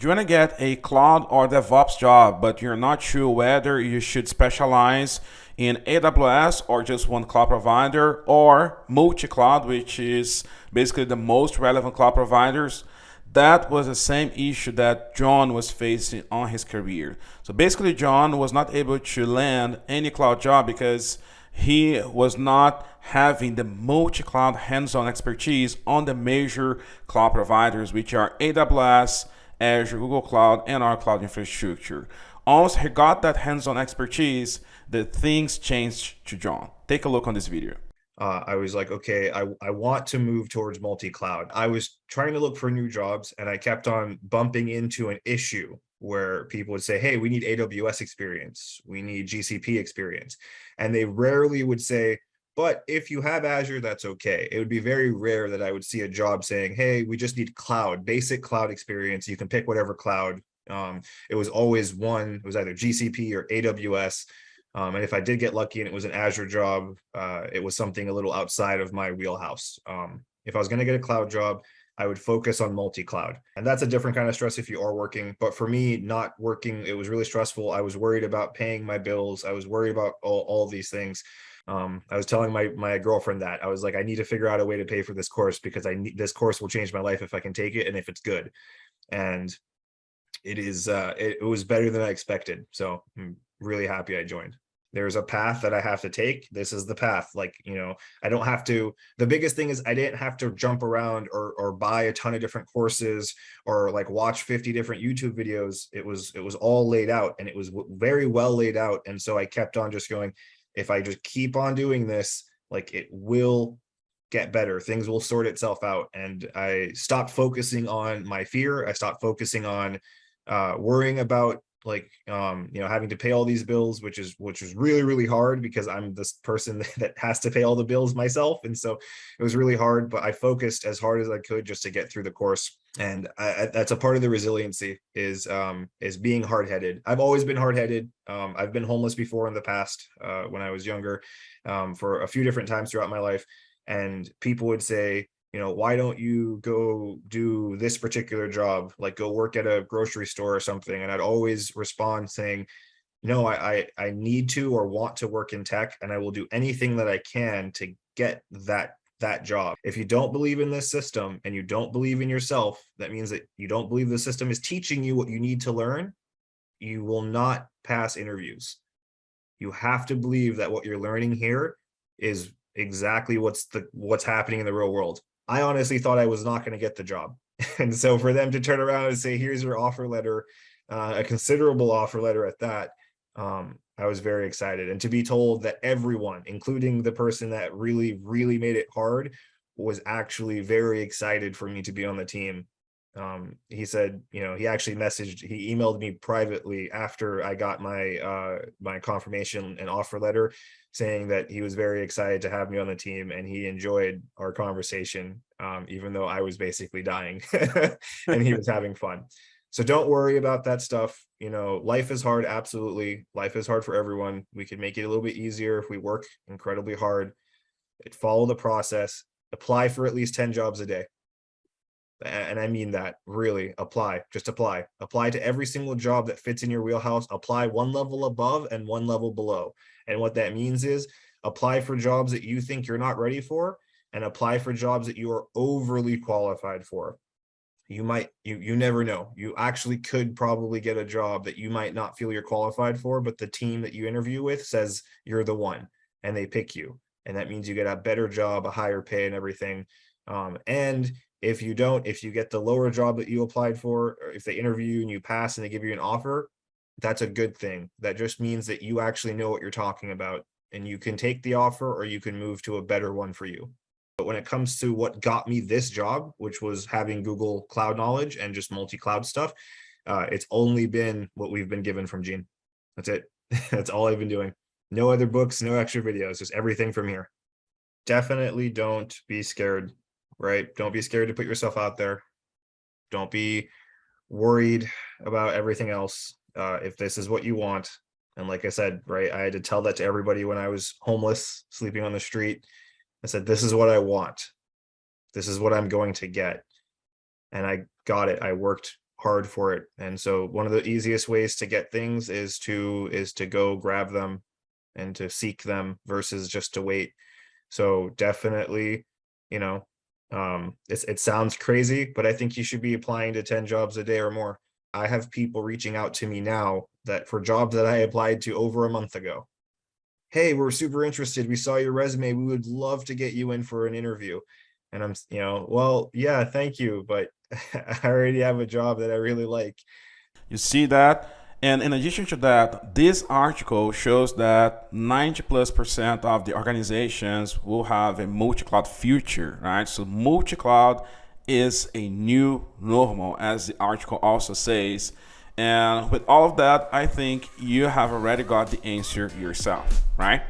You want to get a cloud or DevOps job, but you're not sure whether you should specialize in AWS or just one cloud provider or multi-cloud, which is basically the most relevant cloud providers. That was the same issue that John was facing on his career. So basically, John was not able to land any cloud job because he was not having the multi-cloud hands-on expertise on the major cloud providers, which are AWS, Azure, Google Cloud, and our cloud infrastructure. Once he got that hands-on expertise, the things changed to John. Take a look on this video. I was like, okay, I want to move towards multi-cloud. I was trying to look for new jobs and I kept on bumping into an issue where people would say, hey, we need AWS experience. We need GCP experience. And they rarely would say, but if you have Azure, that's okay. It would be very rare that I would see a job saying, hey, we just need cloud, basic cloud experience. You can pick whatever cloud. It was always one, it was either GCP or AWS. And if I did get lucky and it was an Azure job, it was something a little outside of my wheelhouse. If I was going to get a cloud job, I would focus on multi-cloud. And that's a different kind of stress if you are working. But for me, not working, it was really stressful. I was worried about paying my bills. I was worried about all these things. I was telling my girlfriend that I was like, I need to figure out a way to pay for this course because this course will change my life if I can take it and if it's good. And it was better than I expected. So I'm really happy I joined. There's a path that I have to take. This is the path. Like, I don't have to. The biggest thing is I didn't have to jump around or buy a ton of different courses or like watch 50 different YouTube videos. It was all laid out and it was very well laid out. And so I kept on just going, if I just keep on doing this, like it will get better. Things will sort itself out. And I stopped focusing on my fear. I stopped focusing on worrying about having to pay all these bills, which is really, really hard because I'm this person that has to pay all the bills myself. And so it was really hard, but I focused as hard as I could just to get through the course. And that's a part of the resiliency is being hard-headed. I've always been hard-headed. I've been homeless before in the past when I was younger for a few different times throughout my life. And people would say, why don't you go do this particular job, like go work at a grocery store or something? And I'd always respond saying, no, I need to or want to work in tech, and I will do anything that I can to get that job. If you don't believe in this system and you don't believe in yourself, that means that you don't believe the system is teaching you what you need to learn. You will not pass interviews. You have to believe that what you're learning here is exactly what's happening in the real world. I honestly thought I was not going to get the job. And so for them to turn around and say, here's your offer letter, a considerable offer letter at that, I was very excited. And to be told that everyone, including the person that really, really made it hard, was actually very excited for me to be on the team. He said, he he emailed me privately after I got my confirmation and offer letter saying that he was very excited to have me on the team and he enjoyed our conversation, even though I was basically dying and he was having fun. So don't worry about that stuff. Life is hard. Absolutely. Life is hard for everyone. We can make it a little bit easier if we work incredibly hard. Follow the process, apply for at least 10 jobs a day. And I mean that, really. Just apply to every single job that fits in your wheelhouse. Apply one level above and one level below. And what that means is apply for jobs that you think you're not ready for and apply for jobs that you are overly qualified for. You never know. You actually could probably get a job that you might not feel you're qualified for, but the team that you interview with says you're the one and they pick you. And that means you get a better job, a higher pay and everything. And if you get the lower job that you applied for, or if they interview you and you pass and they give you an offer, that's a good thing. That just means that you actually know what you're talking about and you can take the offer or you can move to a better one for you. But when it comes to what got me this job, which was having Google Cloud knowledge and just multi-cloud stuff, it's only been what we've been given from Gene. That's it. That's all I've been doing. No other books, no extra videos, just everything from here. Definitely don't be scared. Right? Don't be scared to put yourself out there. Don't be worried about everything else. If this is what you want. And like I said, right, I had to tell that to everybody when I was homeless, sleeping on the street. I said, this is what I want. This is what I'm going to get. And I got it. I worked hard for it. And so one of the easiest ways to get things is to go grab them and to seek them versus just to wait. So definitely, you know, it sounds crazy, but I think you should be applying to 10 jobs a day or more. I have people reaching out to me now that for jobs that I applied to over a month ago. Hey, we're super interested. We saw your resume. We would love to get you in for an interview. And I'm, well, yeah, thank you, but I already have a job that I really like. You see that? And in addition to that, this article shows that 90 plus percent of the organizations will have a multi-cloud future, right? So multi-cloud is a new normal, as the article also says. And with all of that, I think you have already got the answer yourself, right?